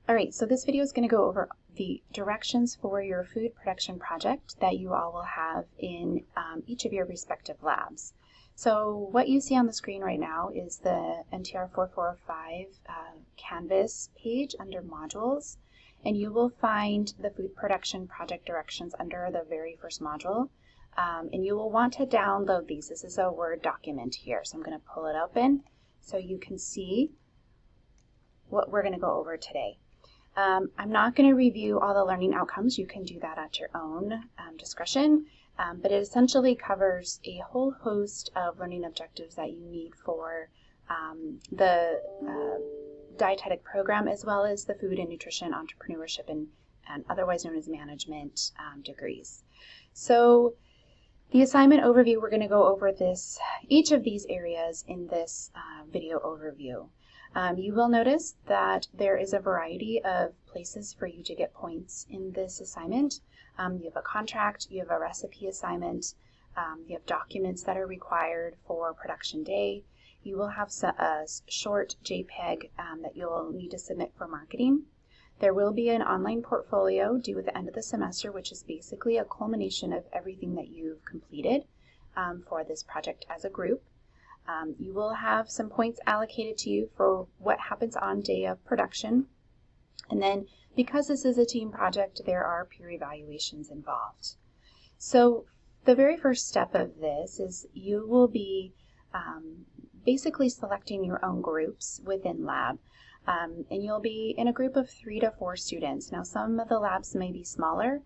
All right, so this video is going to go over the directions for your food production project that you all will have in each of your respective labs. So what you see on the screen right now is the NTR 4405 Canvas page under modules, and you will find the food production project directions under the very first module. And you will want to download these. This is a Word document here, so I'm going to pull it open so you can see what we're going to go over today. I'm not going to review all the learning outcomes. You can do that at your own discretion, but it essentially covers a whole host of learning objectives that you need for the dietetic program, as well as the food and nutrition entrepreneurship and otherwise known as management degrees. So the assignment overview, we're going to go over each of these areas in this video overview. You will notice that there is a variety of places for you to get points in this assignment. You have a contract, you have a recipe assignment, you have documents that are required for production day. You will have a short JPEG that you'll need to submit for marketing. There will be an online portfolio due at the end of the semester, which is basically a culmination of everything that you've completed for this project as a group. You will have some points allocated to you for what happens on day of production. And then because this is a team project, there are peer evaluations involved. So the very first step of this is you will be basically selecting your own groups within lab. And you'll be in a group of 3 to 4 students. Now some of the labs may be smaller,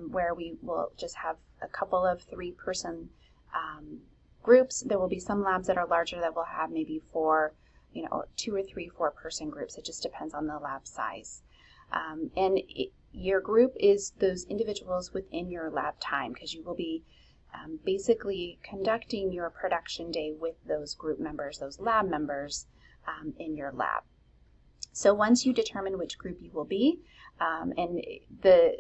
where we will just have a couple of 3-person groups. There will be some labs that are larger that will have maybe 2 or 3 4-person groups. It just depends on the lab size. Your group is those individuals within your lab time, because you will be basically conducting your production day with those group members, those lab members in your lab. So once you determine which group you will be, and the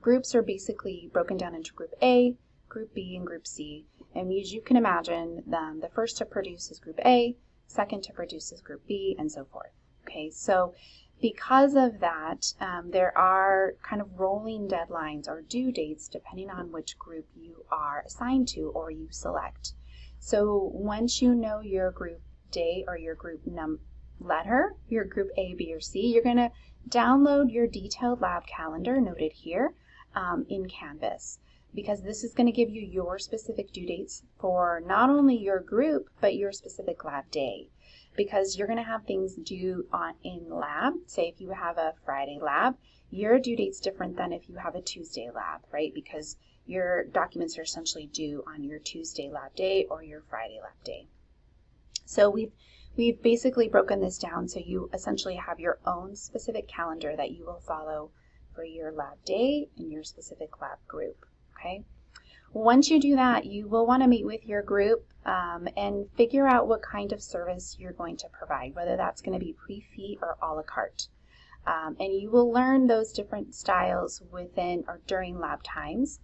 groups are basically broken down into Group A, Group B, and Group C. And as you can imagine, the first to produce is Group A, second to produce is Group B, and so forth. Okay, so because of that, there are kind of rolling deadlines or due dates depending on which group you are assigned to or you select. So once you know your group day or your group letter, your Group A, B, or C, you're going to download your detailed lab calendar noted here in Canvas, because this is going to give you your specific due dates for not only your group, but your specific lab day. Because you're going to have things due in lab. Say if you have a Friday lab, your due date's different than if you have a Tuesday lab, right? Because your documents are essentially due on your Tuesday lab day or your Friday lab day. So we've basically broken this down so you essentially have your own specific calendar that you will follow for your lab day and your specific lab group. Okay. Once you do that, you will want to meet with your group and figure out what kind of service you're going to provide, whether that's going to be pre-feed or a la carte. And you will learn those different styles within or during lab times.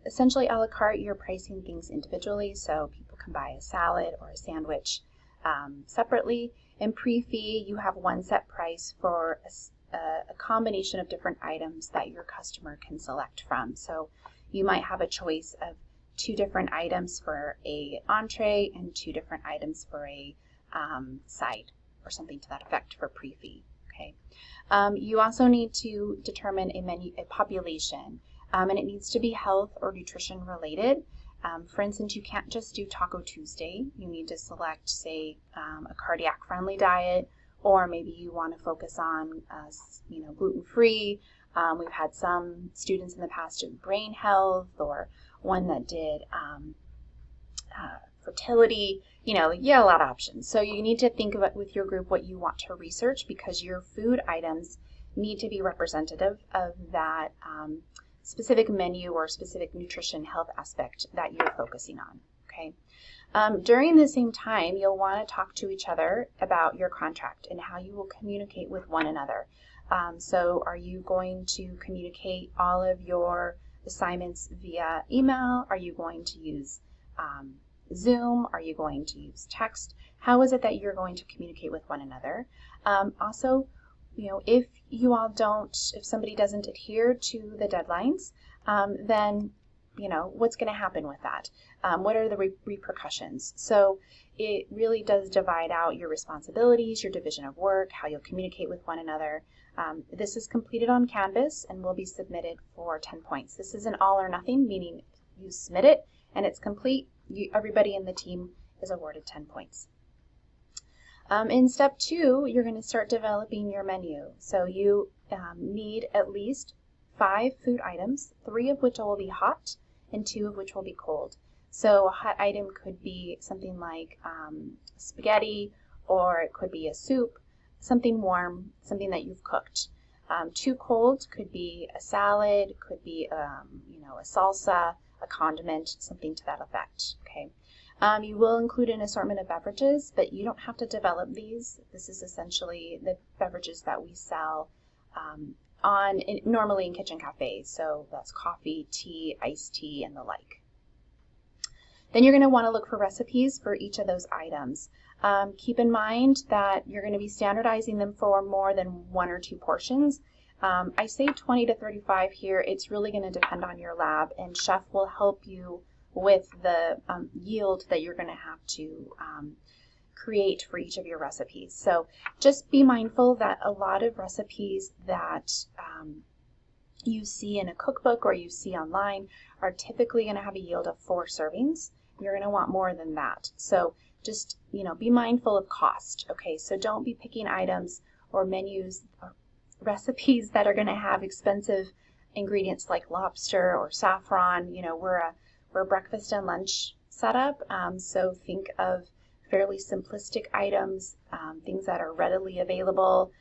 Essentially, a la carte, you're pricing things individually, so people can buy a salad or a sandwich separately. In pre-feed, you have one set price for a combination of different items that your customer can select from. So you might have a choice of 2 different items for a entree and 2 different items for a side or something to that effect for pre-feed. Okay. You also need to determine a population, and it needs to be health or nutrition related. For instance, you can't just do Taco Tuesday. You need to select, say, a cardiac friendly diet, or maybe you want to focus on gluten-free. We've had some students in the past do brain health, or one that did fertility. You have a lot of options. So you need to think about with your group what you want to research, because your food items need to be representative of that specific menu or specific nutrition health aspect that you're focusing on. Okay. During the same time, you'll want to talk to each other about your contract and how you will communicate with one another. So are you going to communicate all of your assignments via email? Are you going to use Zoom? Are you going to use text? How is it that you're going to communicate with one another? Also, if you all if somebody doesn't adhere to the deadlines, then, what's going to happen with that? What are the repercussions? So it really does divide out your responsibilities, your division of work, how you'll communicate with one another. This is completed on Canvas and will be submitted for 10 points. This is an all or nothing, meaning you submit it and it's complete. Everybody in the team is awarded 10 points. In step 2, you're going to start developing your menu. So you need at least 5 food items, 3 of which will be hot and 2 of which will be cold. So a hot item could be something like spaghetti, or it could be a soup, something warm, something that you've cooked. 2 cold could be a salad, could be a salsa, a condiment, something to that effect. Okay. You will include an assortment of beverages, but you don't have to these. This is essentially the beverages that we sell normally in kitchen cafes. So that's coffee, tea, iced tea, and the like. Then you're going to want to look for recipes for each of those items. Keep in mind that you're going to be standardizing them for more than 1 or 2 portions. I say 20 to 35 here. It's really going to depend on your lab, and Chef will help you with the yield that you're going to have to create for each of your recipes. So just be mindful that a lot of recipes that you see in a cookbook or you see online are typically going to have a yield of 4 servings. You're going to want more than that. So just, be mindful of cost. Okay, so don't be picking items or menus or recipes that are going to have expensive ingredients like lobster or saffron. We're a breakfast and lunch setup, so think of fairly simplistic items, things that are readily available.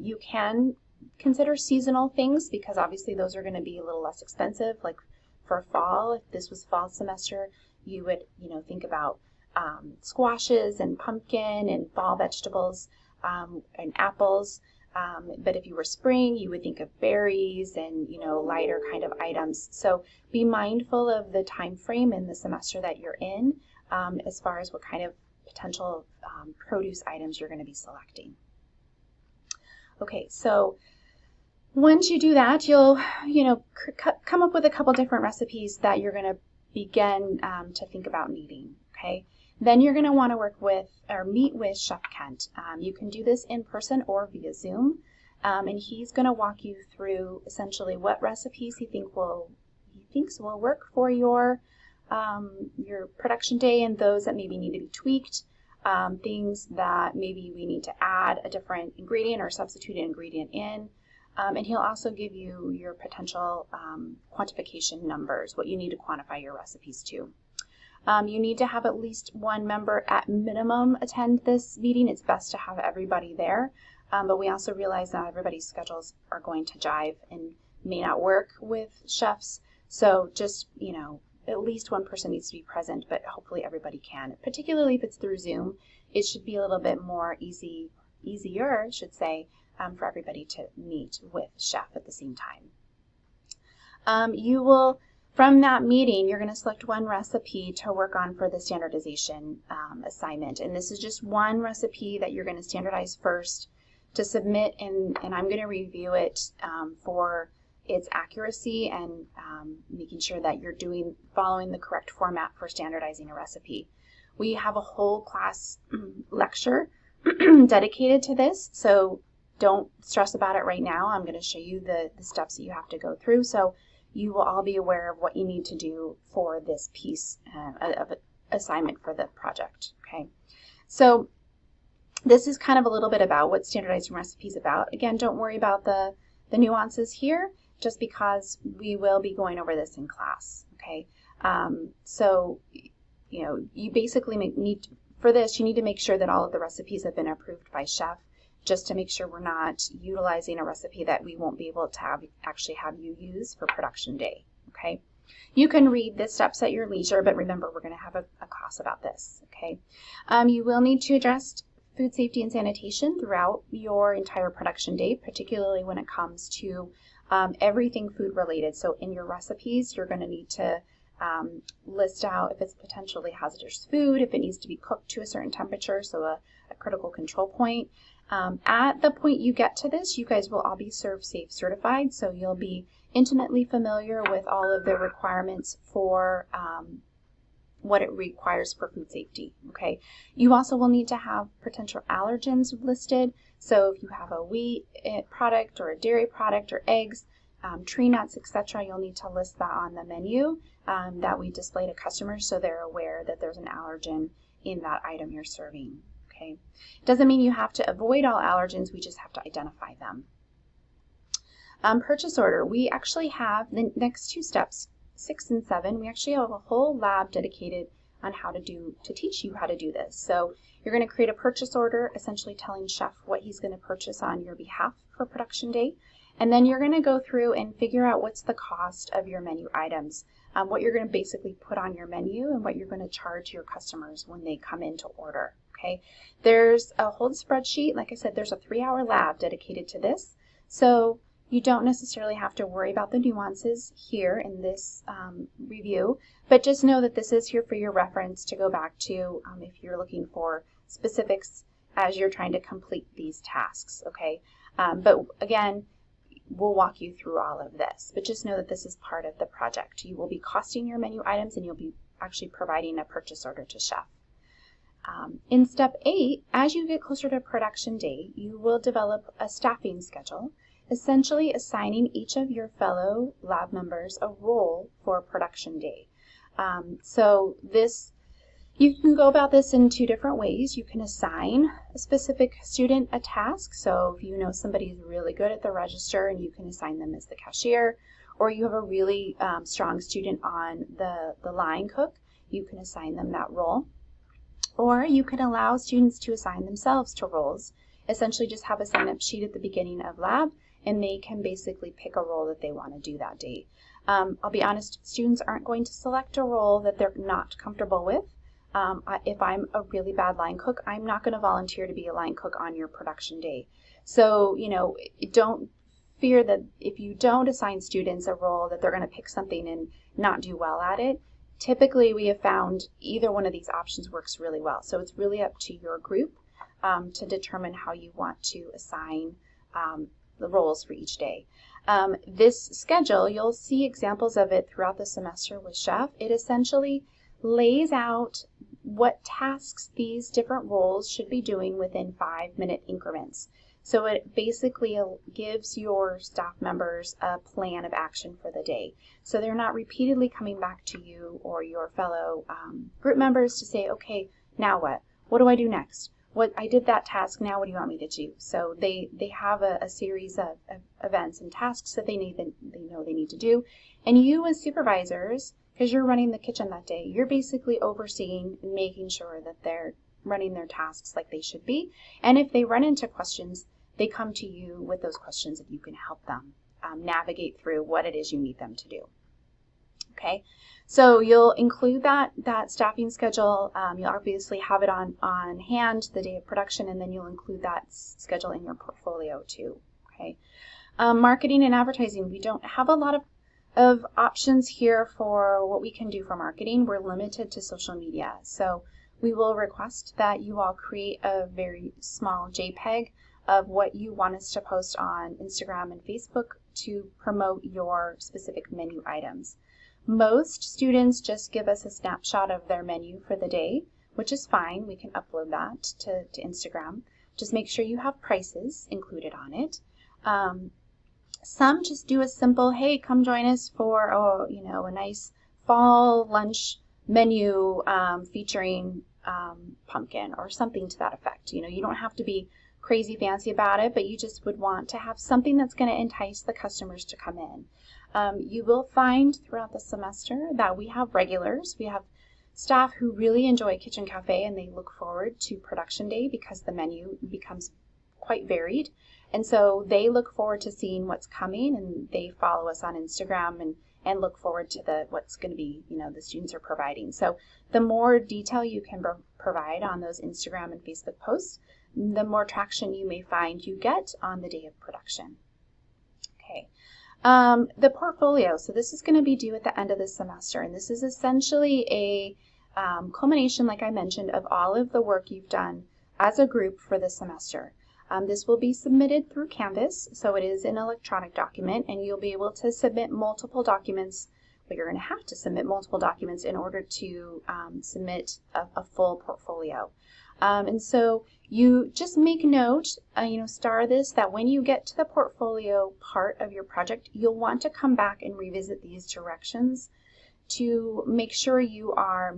You can consider seasonal things because obviously those are going to be a little less expensive. Like for fall, if this was fall semester, you would think about squashes and pumpkin and fall vegetables and apples. But if you were spring, you would think of berries and lighter kind of items. So be mindful of the time frame in the semester that you're in as far as what kind of potential produce items you're going to be selecting. Okay, so once you do that, you'll come up with a couple different recipes that you're going to begin to think about needing. Okay. Then you're going to want to work with or meet with Chef Kent. You can do this in person or via Zoom, and he's going to walk you through essentially what recipes he thinks will work for your production day, and those that maybe need to be tweaked, things that maybe we need to add a different ingredient or substitute an ingredient in. And he'll also give you your potential quantification numbers, what you need to quantify your recipes to. You need to have at least 1 member at minimum attend this meeting. It's best to have everybody there, but we also realize that everybody's schedules are going to jive and may not work with chefs. So just, at least 1 person needs to be present, but hopefully everybody can. Particularly if it's through Zoom, it should be a little bit more easier, I should say, for everybody to meet with Chef at the same time. From that meeting, you're going to select 1 recipe to work on for the standardization assignment. And this is just 1 recipe that you're going to standardize first to submit, and I'm going to review it for its accuracy and making sure that you're following the correct format for standardizing a recipe. We have a whole class lecture dedicated to this, so don't stress about it right now. I'm going to show you the steps that you have to go through. So you will all be aware of what you need to do for this piece of assignment for the project. Okay, so this is kind of a little bit about what standardizing recipes is about. Again, don't worry about the nuances here, just because we will be going over this in class. Okay, so you basically need to make sure that all of the recipes have been approved by Chef, just to make sure we're not utilizing a recipe that we won't be able to actually have you use for production day. Okay, you can read the steps at your leisure, but remember, we're going to have a class about this. Okay, you will need to address food safety and sanitation throughout your entire production day, particularly when it comes to everything food related. So in your recipes, you're going to need to list out if it's potentially hazardous food, if it needs to be cooked to a certain temperature, so a critical control point. At the point you get to this, you guys will all be ServSafe certified, so you'll be intimately familiar with all of the requirements for what it requires for food safety. Okay. You also will need to have potential allergens listed. So if you have a wheat product or a dairy product or eggs, tree nuts, etc., you'll need to list that on the menu that we display to customers so they're aware that there's an allergen in that item you're serving. Okay. Doesn't mean you have to avoid all allergens, we just have to identify them. Purchase order. We actually have the next two steps, 6 and 7. We actually have a whole lab dedicated on how to teach you how to do this. So you're going to create a purchase order, essentially telling chef what he's going to purchase on your behalf for production day. And then you're going to go through and figure out what's the cost of your menu items, what you're going to basically put on your menu and what you're going to charge your customers when they come in to order. Okay. There's a whole spreadsheet. Like I said, there's a 3-hour lab dedicated to this. So you don't necessarily have to worry about the nuances here in this review, but just know that this is here for your reference to go back to if you're looking for specifics as you're trying to complete these tasks, okay? But again, we'll walk you through all of this, but just know that this is part of the project. You will be costing your menu items and you'll be actually providing a purchase order to chef. In step 8, as you get closer to production day, you will develop a staffing schedule, essentially assigning each of your fellow lab members a role for production day. So you can go about this in 2 different ways. You can assign a specific student a task. So if you know somebody is really good at the register and you can assign them as the cashier, or you have a really strong student on the line cook, you can assign them that role. Or you can allow students to assign themselves to roles. Essentially just have a sign-up sheet at the beginning of lab and they can basically pick a role that they want to do that day. I'll be honest, students aren't going to select a role that they're not comfortable with. If I'm a really bad line cook, I'm not going to volunteer to be a line cook on your production day. So, don't fear that if you don't assign students a role that they're going to pick something and not do well at it. Typically, we have found either one of these options works really well. So it's really up to your group to determine how you want to assign the roles for each day. This schedule, you'll see examples of it throughout the semester with Chef. It essentially lays out what tasks these different roles should be doing within 5-minute increments. So it basically gives your staff members a plan of action for the day. So they're not repeatedly coming back to you or your fellow group members to say, okay, now what? What do I do next? I did that task, now what do you want me to do? So they have a series of events and tasks that they know they need to do. And you as supervisors, because you're running the kitchen that day, you're basically overseeing and making sure that they're running their tasks like they should be. And if they run into questions, they come to you with those questions and you can help them navigate through what it is you need them to do. Okay, so you'll include that staffing schedule. You'll obviously have it on hand the day of production, and then you'll include that schedule in your portfolio too. Okay, marketing and advertising. We don't have a lot of options here for what we can do for marketing. We're limited to social media. So we will request that you all create a very small JPEG of what you want us to post on Instagram and Facebook to promote your specific menu items. Most students just give us a snapshot of their menu for the day, which is fine. We can upload that to Instagram. Just make sure you have prices included on it. Some just do a simple, hey, come join us for a nice fall lunch menu featuring pumpkin or something to that effect. You don't have to be crazy fancy about it, but you just would want to have something that's going to entice the customers to come in. You will find throughout the semester that we have regulars. We have staff who really enjoy Kitchen Cafe and they look forward to production day because the menu becomes quite varied. And so they look forward to seeing what's coming and they follow us on Instagram and look forward to what's going to be, the students are providing. So the more detail you can provide on those Instagram and Facebook posts, the more traction you may find you get on the day of production. Okay. The portfolio. So this is going to be due at the end of the semester, and this is essentially a culmination, like I mentioned, of all of the work you've done as a group for the semester. This will be submitted through Canvas, so it is an electronic document, and you'll be able to submit multiple documents. But you're going to have to submit multiple documents in order to submit a full portfolio. And so you just make note, star this, that when you get to the portfolio part of your project, you'll want to come back and revisit these directions to make sure you are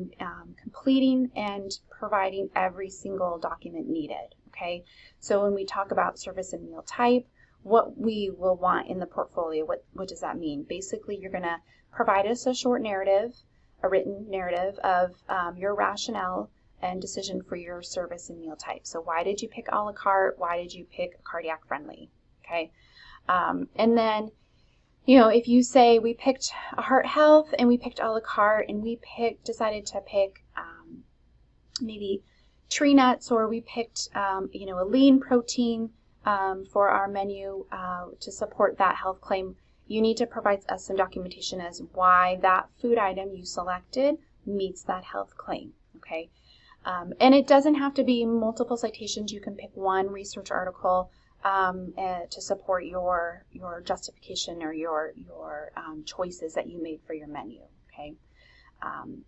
completing and providing every single document needed. Okay, so when we talk about service and meal type, what we will want in the portfolio, what does that mean? Basically, you're going to provide us a short narrative, a written narrative of your rationale and decision for your service and meal type. So why did you pick a la carte? Why did you pick cardiac friendly? Okay, and then if you say we picked a heart health and we picked a la carte and we decided to pick maybe tree nuts, or we picked a lean protein for our menu to support that health claim, you need to provide us some documentation as why that food item you selected meets that health claim. Okay, and it doesn't have to be multiple citations. You can pick one research article to support your justification or your choices that you made for your menu. Okay,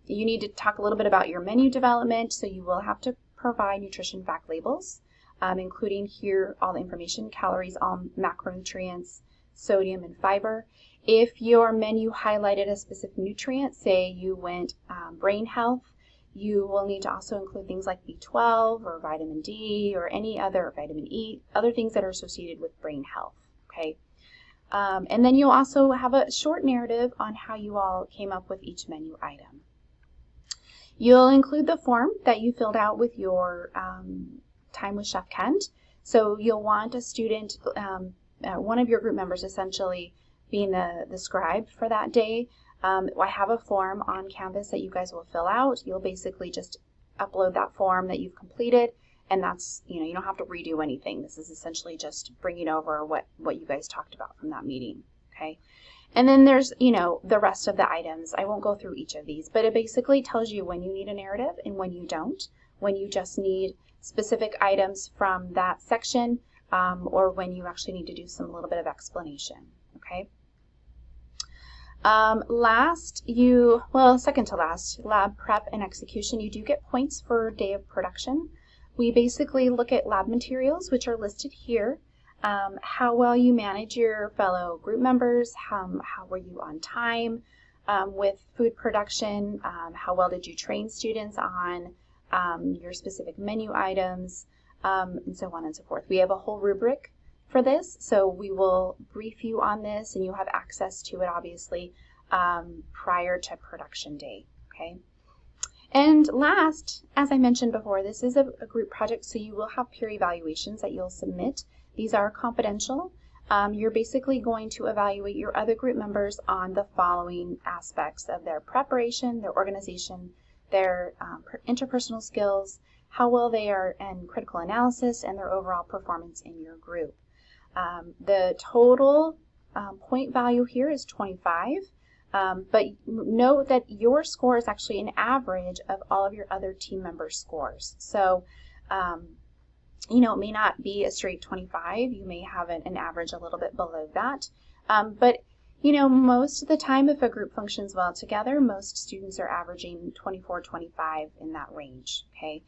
you need to talk a little bit about your menu development, so you will have to provide nutrition fact labels, including here all the information: calories, all macronutrients, sodium, and fiber. If your menu highlighted a specific nutrient, say you went brain health, you will need to also include things like B12 or vitamin D or any other, vitamin E, other things that are associated with brain health. Okay, and then you'll also have a short narrative on how you all came up with each menu item. You'll include the form that you filled out with your time with Chef Kent. So you'll want a student, one of your group members essentially being the scribe for that day. I have a form on Canvas that you guys will fill out. You'll basically just upload that form that you've completed, and that's, you don't have to redo anything. This is essentially just bringing over what you guys talked about from that meeting. Okay, and then there's the rest of the items. I won't go through each of these, but it basically tells you when you need a narrative and when you don't, when you just need specific items from that section, or when you actually need to do some little bit of explanation. Okay. Second to last, lab prep and execution. You do get points for day of production. We basically look at lab materials, which are listed here, how well you manage your fellow group members, how were you on time with food production, how well did you train students on your specific menu items, and so on and so forth. We have a whole rubric for this, so we will brief you on this, and you'll have access to it obviously prior to production day. Okay, and last, as I mentioned before, this is a group project, so you will have peer evaluations that you'll submit. These are confidential. You're basically going to evaluate your other group members on the following aspects of their preparation, their organization, their interpersonal skills, how well they are in critical analysis, and their overall performance in your group. The total point value here is 25, but note that your score is actually an average of all of your other team members' scores. So, it may not be a straight 25. You may have an average a little bit below that. But, most of the time, if a group functions well together, most students are averaging 24, 25 in that range. Okay.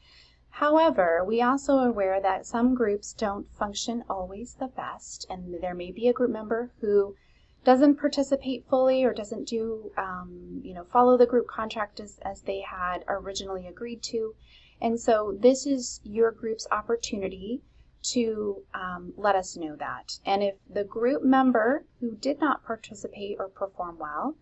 However, we also are aware that some groups don't function always the best, and there may be a group member who doesn't participate fully or doesn't do, follow the group contract as they had originally agreed to. And so this is your group's opportunity to let us know that. And if the group member who did not participate or perform well,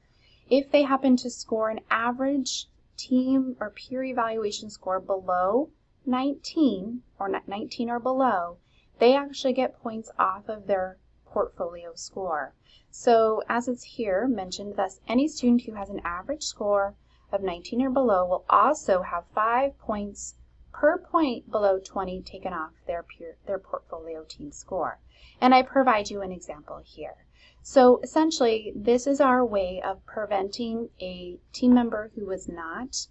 if they happen to score an average team or peer evaluation score below 19 or 19 or below, they actually get points off of their portfolio score. So as it's here mentioned, thus any student who has an average score of 19 or below will also have 5 points per point below 20 taken off their portfolio team score. And I provide you an example here. So essentially, this is our way of preventing a team member who was not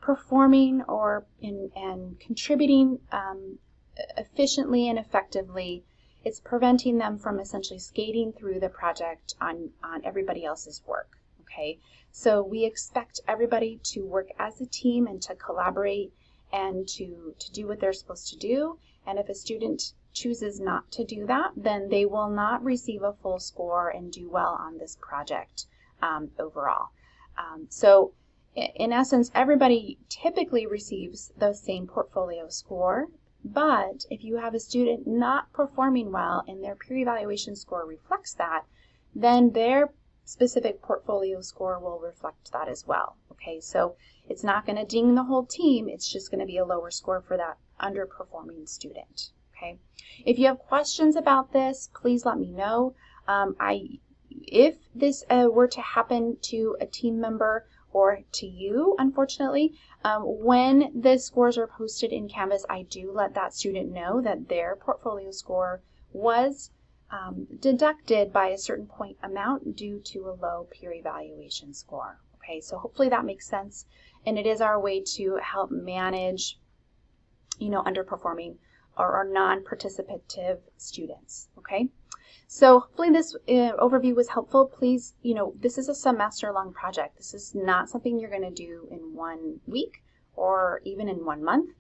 performing or and contributing efficiently and effectively. It's preventing them from essentially skating through the project on everybody else's work, okay? So we expect everybody to work as a team and to collaborate and to do what they're supposed to do. And if a student chooses not to do that, then they will not receive a full score and do well on this project overall. So in essence, everybody typically receives the same portfolio score. But if you have a student not performing well and their peer evaluation score reflects that, then their specific portfolio score will reflect that as well. Okay, so it's not going to ding the whole team, it's just going to be a lower score for that underperforming student. Okay, if you have questions about this, please let me know. If this were to happen to a team member or to you, unfortunately, when the scores are posted in Canvas, I do let that student know that their portfolio score was deducted by a certain point amount due to a low peer evaluation score. Okay, so hopefully that makes sense, and it is our way to help manage, underperforming or non-participative students. Okay. So hopefully this overview was helpful. Please, this is a semester-long project. This is not something you're going to do in 1 week or even in 1 month.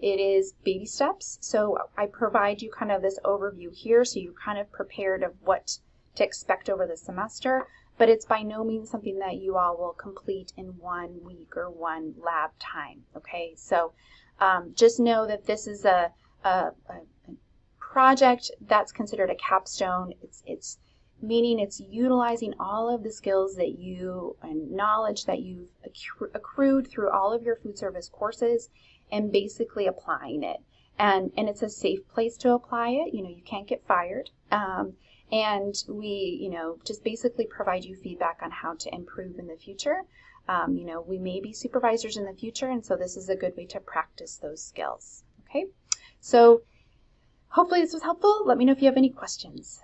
It is baby steps. So I provide you kind of this overview here so you're kind of prepared of what to expect over the semester, but it's by no means something that you all will complete in 1 week or 1 lab time. Okay, so just know that this is a project that's considered a capstone. It's meaning it's utilizing all of the skills that you and knowledge that you've accrued through all of your food service courses and basically applying it. And it's a safe place to apply it. You can't get fired. And we, just basically provide you feedback on how to improve in the future. We may be supervisors in the future, and so this is a good way to practice those skills. Okay, so hopefully this was helpful. Let me know if you have any questions.